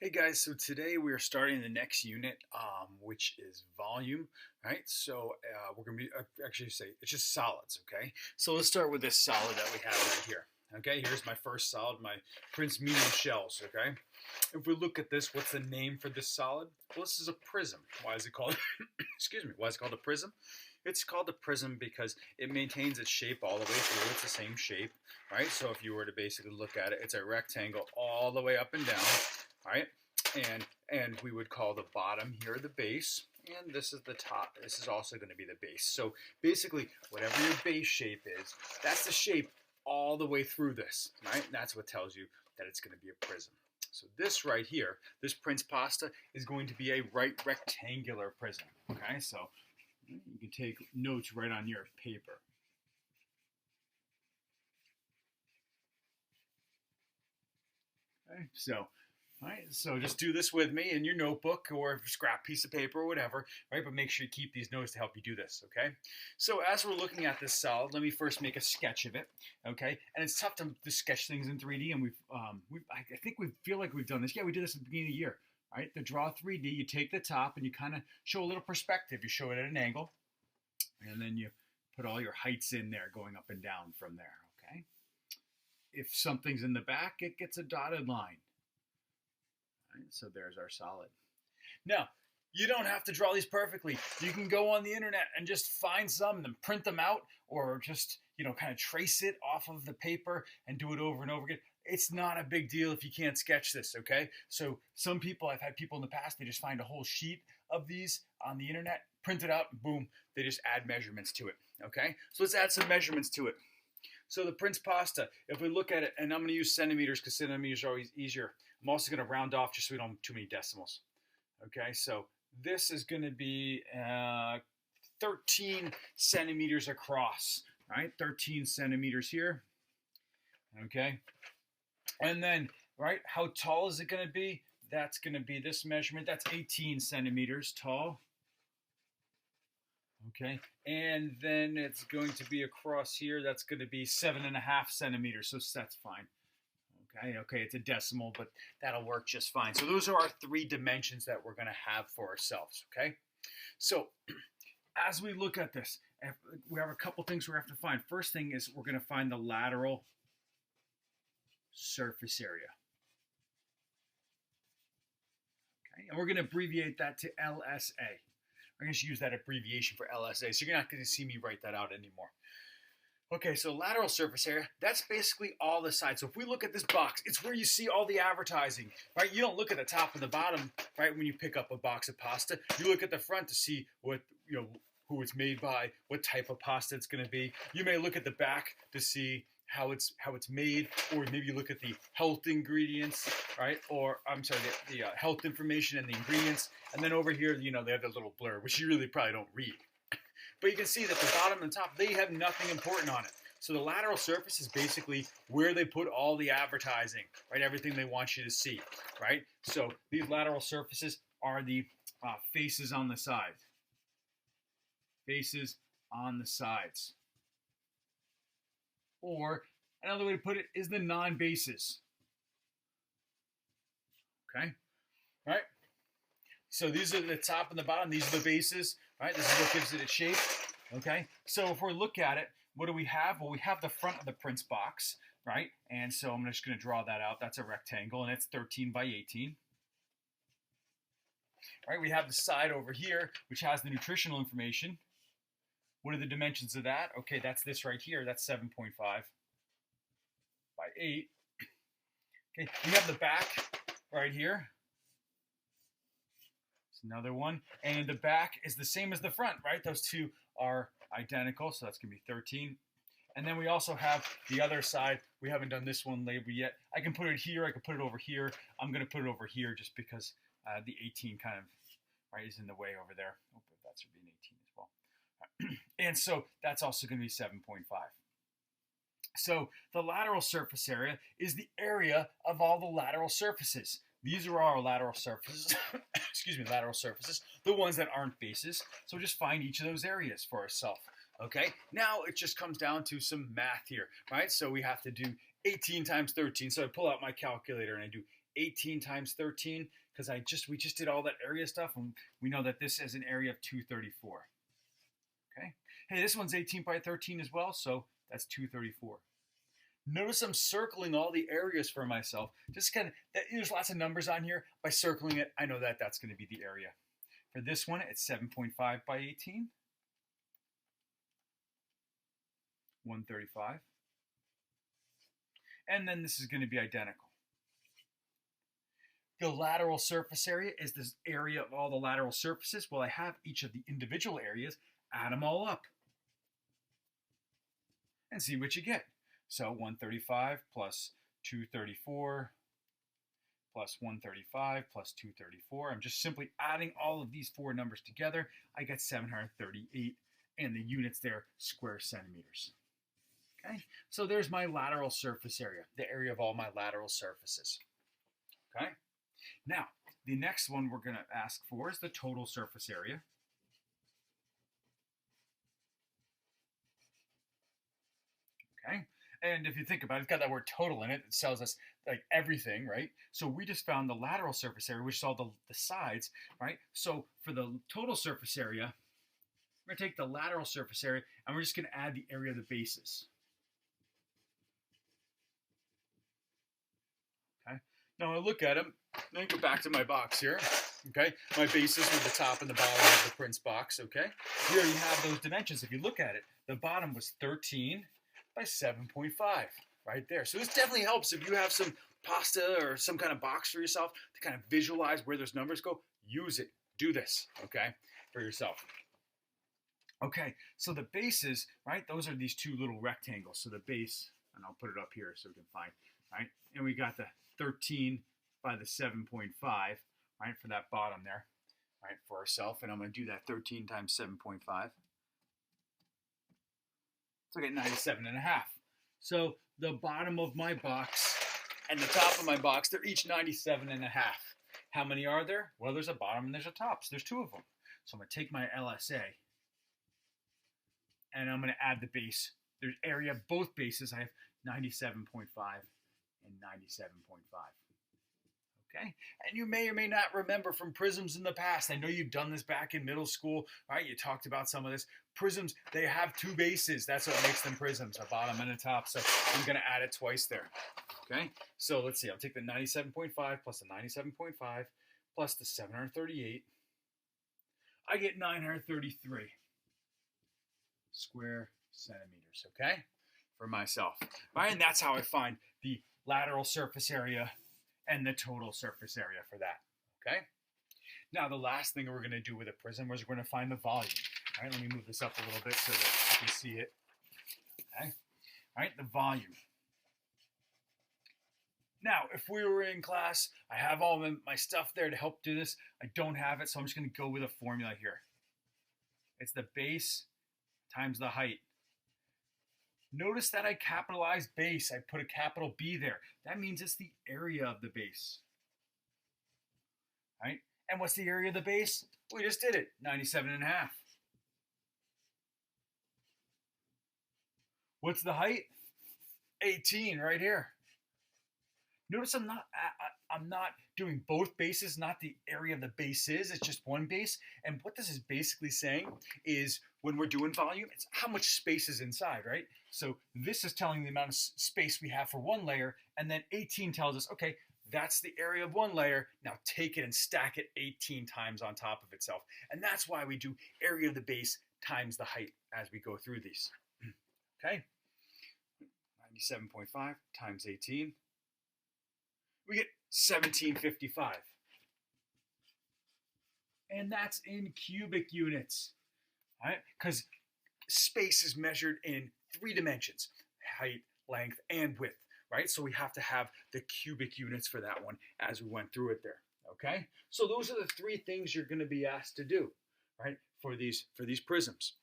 Hey guys, so today we are starting the next unit, which is volume, right? So we're going to be, actually say, it's just solids, okay? So let's start with this solid that we have right here. Okay, here's my first solid, my Prince medium shells, okay? If we look at this, what's the name for this solid? Well, this is a prism. Why is it called, excuse me, why is it called a prism? It's called a prism because it maintains its shape all the way through. It's the same shape, right? So if you were to basically look at it, it's a rectangle all the way up and down, right? And we would call the bottom here the base, and this is the top. This is also going to be the base. So basically, whatever your base shape is, that's the shape all the way through this, right? And that's what tells you that it's going to be a prism. So this right here, this Prince pasta, is going to be a right rectangular prism. Okay, so you can take notes right on your paper. Okay, so. All right, so just do this with me in your notebook or scrap piece of paper or whatever, right? But make sure you keep these notes to help you do this, okay? So as we're looking at this solid, let me first make a sketch of it, okay? And it's tough to sketch things in 3D, and I think we feel like we've done this. Yeah, we did this at the beginning of the year, right? The draw 3D, you take the top and you kind of show a little perspective. You show it at an angle, and then you put all your heights in there going up and down from there, okay? If something's in the back, it gets a dotted line. Right, so there's our solid. Now, you don't have to draw these perfectly. You can go on the internet and just find some and print them out, or just, kind of trace it off of the paper and do it over and over again. It's not a big deal if you can't sketch this, okay? So I've had people in the past, they just find a whole sheet of these on the internet, print it out, and boom, they just add measurements to it, okay? So let's add some measurements to it. So the Prince pasta, if we look at it, and I'm going to use centimeters because centimeters are always easier. I'm also going to round off just so we don't have too many decimals. Okay, so this is going to be 13 centimeters across, right? 13 centimeters here. Okay, and then, right, how tall is it going to be? That's going to be this measurement. That's 18 centimeters tall. Okay, and then it's going to be across here. That's going to be 7.5 centimeters, so that's fine. Okay, it's a decimal, but that'll work just fine. So those are our 3 dimensions that we're going to have for ourselves, okay? So as we look at this, we have a couple things we have to find. First thing is we're going to find the lateral surface area. Okay, and we're going to abbreviate that to LSA. I'm going to use that abbreviation for LSA, so you're not going to see me write that out anymore. Okay, so lateral surface area, that's basically all the sides. So if we look at this box, it's where you see all the advertising, right? You don't look at the top and the bottom, right, when you pick up a box of pasta. You look at the front to see what, who it's made by, what type of pasta it's going to be. You may look at the back to see how it's made, or maybe you look at the health ingredients, right? Or, I'm sorry, the health information and the ingredients. And then over here, they have the little blur, which you really probably don't read. But you can see that the bottom and the top, they have nothing important on it. So the lateral surface is basically where they put all the advertising, right? Everything they want you to see, right? So these lateral surfaces are the faces on the sides. Faces on the sides. Or another way to put it is the non-bases. Okay? All right? So these are the top and the bottom. These are the bases, right? This is what gives it its shape, okay? So if we look at it, what do we have? Well, we have the front of the Prince box, right? And so I'm just going to draw that out. That's a rectangle, and it's 13 by 18. All right, we have the side over here, which has the nutritional information. What are the dimensions of that? Okay, that's this right here. That's 7.5 by 8. Okay, we have the back right here. Another one, and the back is the same as the front, right? Those two are identical, so that's going to be 13. And then we also have the other side. We haven't done this one labeled yet. I can put it here. I can put it over here. I'm going to put it over here just because the 18 kind of, right, is in the way over there. Oh, but that should be an 18 as well. And so that's also going to be 7.5. So the lateral surface area is the area of all the lateral surfaces. These are our lateral surfaces, excuse me, lateral surfaces, the ones that aren't bases. So just find each of those areas for ourselves, okay? Now it just comes down to some math here, right? So we have to do 18 times 13. So I pull out my calculator and I do 18 times 13 because we just did all that area stuff, and we know that this is an area of 234. Okay. Hey, this one's 18 by 13 as well, so that's 234. Notice I'm circling all the areas for myself. Just kind of, there's lots of numbers on here. By circling it, I know that that's going to be the area. For this one, it's 7.5 by 18. 135. And then this is going to be identical. The lateral surface area is this area of all the lateral surfaces. Well, I have each of the individual areas, add them all up, and see what you get. So 135 plus 234 plus 135 plus 234. I'm just simply adding all of these four numbers together. I get 738, and the units there, square centimeters. Okay, so there's my lateral surface area, the area of all my lateral surfaces. Okay, now the next one we're going to ask for is the total surface area. Okay, and if you think about it, it's got that word total in it. It tells us like everything, right? So we just found the lateral surface area, which is all the sides, right? So for the total surface area, we're going to take the lateral surface area and we're just going to add the area of the bases. Okay. Now I look at them. Let me go back to my box here. Okay. My bases are the top and the bottom of the Prince box. Okay. We already have those dimensions. If you look at it, the bottom was 13 by 7.5 right there. So this definitely helps if you have some pasta or some kind of box for yourself to kind of visualize where those numbers go. Use it. Do this. Okay. For yourself. Okay. So the bases, right? Those are these two little rectangles. So the base, and I'll put it up here so we can find, right? And we got the 13 by the 7.5, right, for that bottom there, right, for ourselves. And I'm going to do that 13 times 7.5. So I get 97.5. So the bottom of my box and the top of my box, they're each 97.5. How many are there? Well, there's a bottom and there's a top. So there's two of them. So I'm going to take my LSA and I'm going to add the base. There's area of both bases. I have 97.5 and 97.5. Okay, and you may or may not remember from prisms in the past. I know you've done this back in middle school, right? You talked about some of this. Prisms, they have two bases. That's what makes them prisms, a bottom and a top. So I'm going to add it twice there. Okay, so let's see. I'll take the 97.5 plus the 97.5 plus the 738. I get 933 square centimeters, okay, for myself. All right, and that's how I find the lateral surface area and the total surface area for that, okay? Now, the last thing we're going to do with a prism is we're going to find the volume. All right, let me move this up a little bit so that you can see it, okay? All right, the volume. Now, if we were in class, I have all my stuff there to help do this. I don't have it, so I'm just going to go with a formula here. It's the base times the height. Notice that I capitalized base. I put a capital B there. That means it's the area of the base. Right? And what's the area of the base? We just did it, 97.5. What's the height? 18 right here. Notice I'm not doing both bases, not the area of the base is. It's just one base. And what this is basically saying is when we're doing volume, it's how much space is inside, right? So this is telling the amount of space we have for one layer, and then 18 tells us, okay, that's the area of one layer. Now take it and stack it 18 times on top of itself. And that's why we do area of the base times the height as we go through these. Okay, 97.5 times 18. We get 1755. And that's in cubic units, right? Because space is measured in 3 dimensions, height, length, and width, right? So we have to have the cubic units for that one as we went through it there, okay? So those are the 3 things you're going to be asked to do, right, for these prisms.